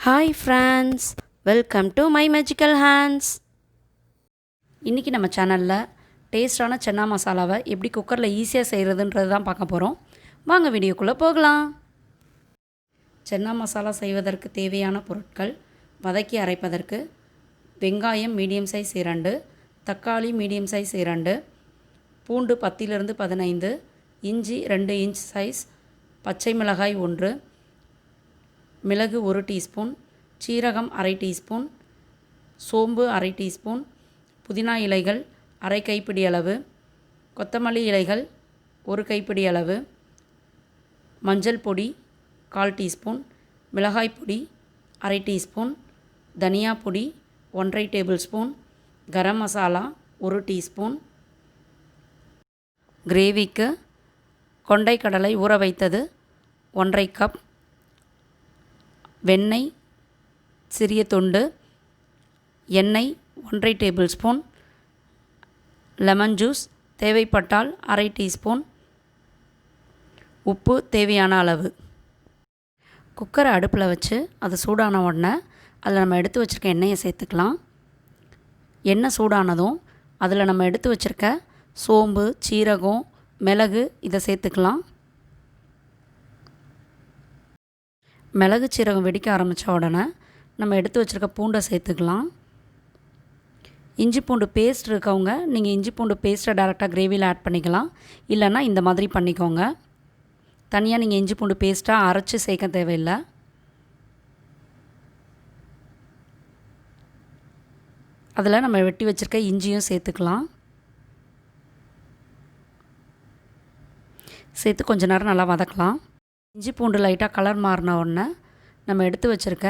Hi friends, welcome to my magical hands. இன்றைக்கி நம்ம சேனலில் டேஸ்டான சன்னா மசாலாவை எப்படி குக்கரில் ஈஸியாக செய்கிறதுன்றது தான் பார்க்க போகிறோம். வாங்க வீடியோக்குள்ளே போகலாம். சன்னா மசாலா செய்வதற்கு தேவையான பொருட்கள்: வதக்கி அரைப்பதற்கு வெங்காயம் மீடியம் சைஸ் 2, தக்காளி மீடியம் சைஸ் 2, பூண்டு 10-15, இஞ்சி 2 இன்ச் சைஸ், பச்சை மிளகாய் 1, மிளகு 1 டீஸ்பூன், சீரகம் அரை டீஸ்பூன், சோம்பு அரை டீஸ்பூன், புதினா இலைகள் அரை கைப்பிடி அளவு, கொத்தமல்லி இலைகள் 1 கைப்பிடி அளவு, மஞ்சள் பொடி 1/4 டீஸ்பூன், மிளகாய் பொடி அரை டீஸ்பூன், தனியா பொடி 1/2 table spoon, garam masala 1 teaspoon. கிரேவிக்கு கொண்டை கடலை ஊற வைத்தது 1/2 கப், வெண்ணெய் சிறிய துண்டு, எண்ணெய் 1/2 டேபிள் ஸ்பூன், லெமன் ஜூஸ் தேவைப்பட்டால் அரை டீஸ்பூன், உப்பு தேவையான அளவு. குக்கரை அடுப்பில் வச்சு அது சூடான உடனே அதில் நம்ம எடுத்து வச்சுருக்க எண்ணெயை சேர்த்துக்கலாம். எண்ணெய் சூடானதும் அதில் நம்ம எடுத்து வச்சுருக்க சோம்பு, சீரகம், மிளகு இதை சேர்த்துக்கலாம். மிளகு சீரகம் வெடிக்க ஆரம்பித்த உடனே நம்ம எடுத்து வச்சுருக்க பூண்டை சேர்த்துக்கலாம். இஞ்சி பூண்டு பேஸ்ட் இருக்கவங்க நீங்கள் இஞ்சி பூண்டு பேஸ்ட்டை டேரெக்டாக கிரேவியில் ஆட் பண்ணிக்கலாம். இல்லைன்னா இந்த மாதிரி பண்ணிக்கோங்க. தனியாக நீங்கள் இஞ்சி பூண்டு பேஸ்ட்டாக அரைச்சி சேர்க்க தேவையில்லை. அதில் நம்ம வெட்டி வச்சுருக்க இஞ்சியும் சேர்த்துக்கலாம். சேர்த்து கொஞ்ச நேரம் நல்லா வதக்கலாம். இஞ்சி பூண்டு லைட்டாக கலர் மாறின உடனே நம்ம எடுத்து வச்சுருக்க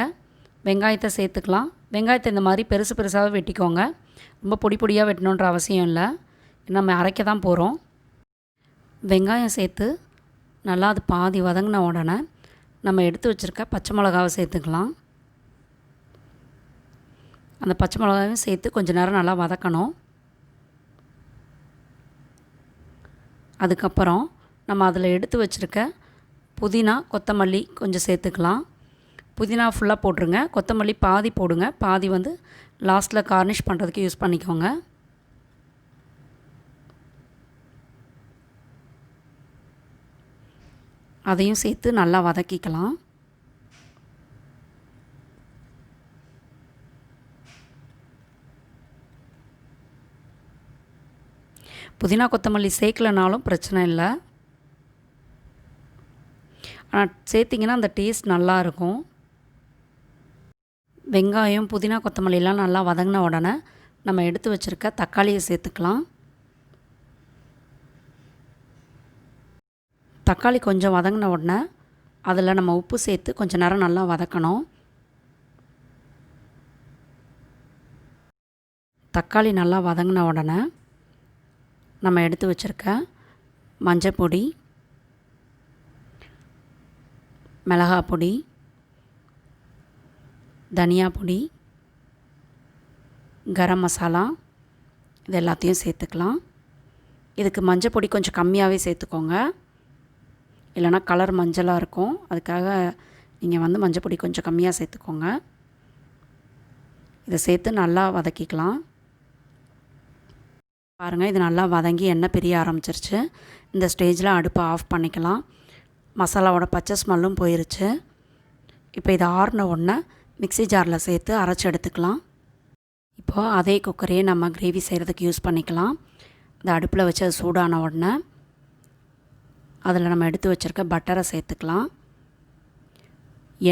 வெங்காயத்தை சேர்த்துக்கலாம். வெங்காயத்தை இந்த மாதிரி பெருசு பெருசாக வெட்டிக்கோங்க. ரொம்ப பொடி பொடியாக வெட்டணுன்ற அவசியம் இல்லை, நம்ம அரைக்க தான் போகிறோம். வெங்காயம் சேர்த்து நல்லா அது பாதி வதங்கின உடனே நம்ம எடுத்து வச்சுருக்க பச்சை மிளகாவை சேர்த்துக்கலாம். அந்த பச்சை மிளகாவையும் சேர்த்து கொஞ்சம் நேரம் நல்லா வதக்கணும். அதுக்கப்புறம் நம்ம அதில் எடுத்து வச்சுருக்க புதினா, கொத்தமல்லி கொஞ்சம் சேர்த்துக்கலாம். புதினா ஃபுல்லாக போட்டுருங்க, கொத்தமல்லி பாதி போடுங்க, பாதி லாஸ்ட்டில் கார்னிஷ் பண்ணுறதுக்கு யூஸ் பண்ணிக்கோங்க. அதையும் சேர்த்து நல்லா வதக்கிக்கலாம். புதினா கொத்தமல்லி சேர்க்கலனாலும் பிரச்சனை இல்லை, ஆனால் சேர்த்திங்கன்னா அந்த டேஸ்ட் நல்லாயிருக்கும். வெங்காயம், புதினா, கொத்தமல்லிலாம் நல்லா வதங்கின உடனே நம்ம எடுத்து வச்சுருக்க தக்காளியை சேர்த்துக்கலாம். தக்காளி கொஞ்சம் வதங்கின உடனே அதில் நம்ம உப்பு சேர்த்து கொஞ்சம் நேரம் நல்லா வதக்கணும். தக்காளி நல்லா வதங்கின உடனே நம்ம எடுத்து வச்சுருக்க மஞ்சள் பொடி, மிளகாய் பொடி, தனியா பொடி, கரம் மசாலா இது எல்லாத்தையும் சேர்த்துக்கலாம். இதுக்கு மஞ்சள் பொடி கொஞ்சம் கம்மியாகவே சேர்த்துக்கோங்க, இல்லைனா கலர் மஞ்சளாக இருக்கும். அதுக்காக நீங்கள் மஞ்சள் பொடி கொஞ்சம் கம்மியாக சேர்த்துக்கோங்க. இதை சேர்த்து நல்லா வதக்கிக்கலாம். பாருங்கள், இது நல்லா வதங்கி எண்ணெய் பிரிய ஆரம்பிச்சிருச்சு. இந்த ஸ்டேஜில் அடுப்பை ஆஃப் பண்ணிக்கலாம். மசாலாவோட பச்சை ஸ்மெல்லும் போயிருச்சு. இப்போ இதை ஆறின உடனே மிக்ஸி ஜாரில் சேர்த்து அரைச்சி எடுத்துக்கலாம். இப்போது அதே குக்கரையே நம்ம கிரேவி செய்கிறதுக்கு யூஸ் பண்ணிக்கலாம். இந்த அடுப்பில் வச்சு அது சூடான உடனே அதில் நம்ம எடுத்து வச்சுருக்க பட்டரை சேர்த்துக்கலாம்.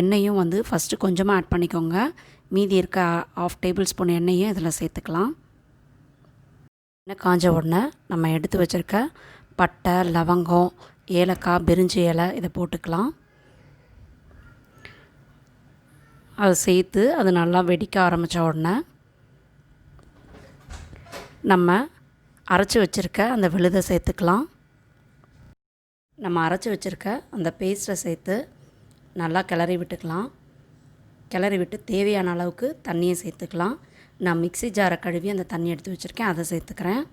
எண்ணெயும் ஃபஸ்ட்டு கொஞ்சமாக ஆட் பண்ணிக்கோங்க, மீதி இருக்க 1/2 டேபிள் ஸ்பூன் எண்ணெயும் இதில் சேர்த்துக்கலாம். எண்ணெய் காஞ்ச உடனே நம்ம எடுத்து வச்சுருக்க பட்டை, லவங்கம், ஏலக்காய், பிரிஞ்சி இலை இதை போட்டுக்கலாம். அதை சேர்த்து அது நல்லா வெடிக்க ஆரம்பித்த உடனே நம்ம அரைச்சி வச்சுருக்க அந்த விழுதை சேர்த்துக்கலாம். நம்ம அரைச்சி வச்சுருக்க அந்த பேஸ்ட்டை சேர்த்து நல்லா கிளறி விட்டுக்கலாம். கிளறி விட்டு தேவையான அளவுக்கு தண்ணியை சேர்த்துக்கலாம். நான் மிக்ஸி ஜாரை கழுவி அந்த தண்ணி எடுத்து வச்சுருக்கேன், அதை சேர்த்துக்கிறேன்.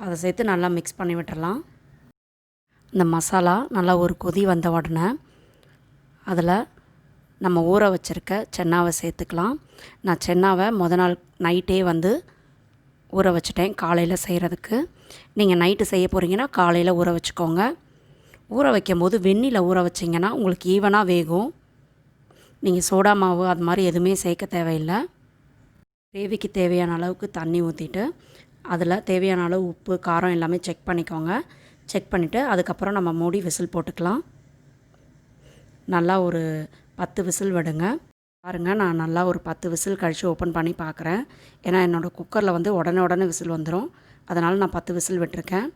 அதை சேர்த்து நல்லா மிக்ஸ் பண்ணி விட்டுடலாம். இந்த மசாலா நல்லா ஒரு கொதி வந்த உடனே அதில் நம்ம ஊற வச்சுருக்க சென்னாவை சேர்த்துக்கலாம். நான் சென்னாவை நாள் நைட்டே ஊற வச்சுட்டேன் காலையில் செய்கிறதுக்கு. நீங்கள் நைட்டு செய்ய போகிறீங்கன்னா காலையில் ஊற வச்சுக்கோங்க. ஊற வைக்கும் போது வெந்நில ஊற வச்சிங்கன்னா உங்களுக்கு ஈவனாக வேகும். நீங்கள் சோடா மாவு அது மாதிரி எதுவுமே சேர்க்க தேவையில்லை. கிரேவிக்கு தேவையான அளவுக்கு தண்ணி ஊற்றிட்டு அதில் தேவையான அளவு உப்பு காரம் எல்லாமே செக் பண்ணிக்கோங்க. செக் பண்ணிவிட்டு அதுக்கப்புறம் நம்ம மூடி விசில் போட்டுக்கலாம். நல்லா ஒரு 10 விசில் விடுங்க. பாருங்கள், நான் நல்லா ஒரு 10 விசில் கழித்து ஓப்பன் பண்ணி பார்க்குறேன். ஏன்னா என்னோடய குக்கரில் உடனே விசில் வந்துடும். அதனால் நான் 10 விசில் விட்டுருக்கேன்.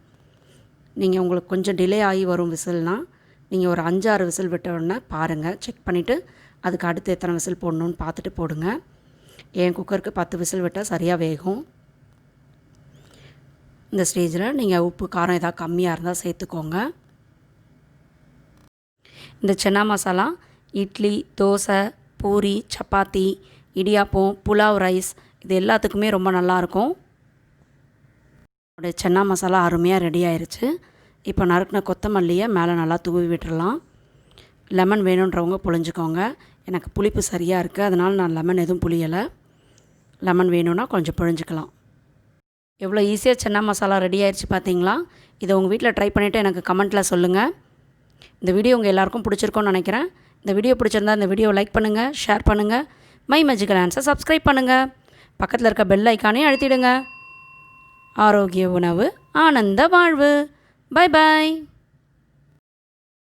நீங்கள் உங்களுக்கு கொஞ்சம் டிலே ஆகி வரும் விசில்னால் நீங்கள் ஒரு 5-6 விசில் விட்ட உடனே பாருங்கள், செக் பண்ணிவிட்டு அதுக்கு அடுத்து எத்தனை விசில் போடணுன்னு பார்த்துட்டு போடுங்க. என் குக்கருக்கு 10 விசில் விட்டால் சரியாக வேகும். இந்த ஸ்டேஜில் நீங்கள் உப்பு காரம் ஏதாவது கம்மியாக இருந்தால் சேர்த்துக்கோங்க. இந்த சென்னா மசாலா இட்லி, தோசை, பூரி, சப்பாத்தி, இடியாப்பம், புலாவ் ரைஸ் இது எல்லாத்துக்குமே ரொம்ப நல்லாயிருக்கும். சென்னா மசாலா அருமையாக ரெடி ஆயிடுச்சு. இப்போ நறுக்கின கொத்தமல்லியை மேலே நல்லா தூவி விட்டுடலாம். லெமன் வேணுன்றவங்க புழிஞ்சிக்கோங்க. எனக்கு புளிப்பு சரியாக இருக்குது, அதனால் நான் லெமன் எதுவும் புளியலை. லெமன் வேணும்னா கொஞ்சம் புழிஞ்சிக்கலாம். எவ்வளோ ஈஸியாக சென்னா மசாலா ரெடி ஆயிடுச்சு பார்த்தீங்களா? இதை உங்கள் வீட்டில் ட்ரை பண்ணிவிட்டு எனக்கு கமெண்ட்டில் சொல்லுங்கள். இந்த வீடியோ உங்கள் எல்லாருக்கும் பிடிச்சிருக்கோன்னு நினைக்கிறேன். இந்த வீடியோ பிடிச்சிருந்தா இந்த வீடியோ லைக் பண்ணுங்கள், ஷேர் பண்ணுங்கள், மை மேஜிக்கல் ஹேண்ட்ஸை சப்ஸ்கிரைப் பண்ணுங்கள். பக்கத்தில் இருக்க பெல் ஐக்கானே அழுத்திடுங்க. ஆரோக்கிய உணவு, ஆனந்த வாழ்வு. Bye bye.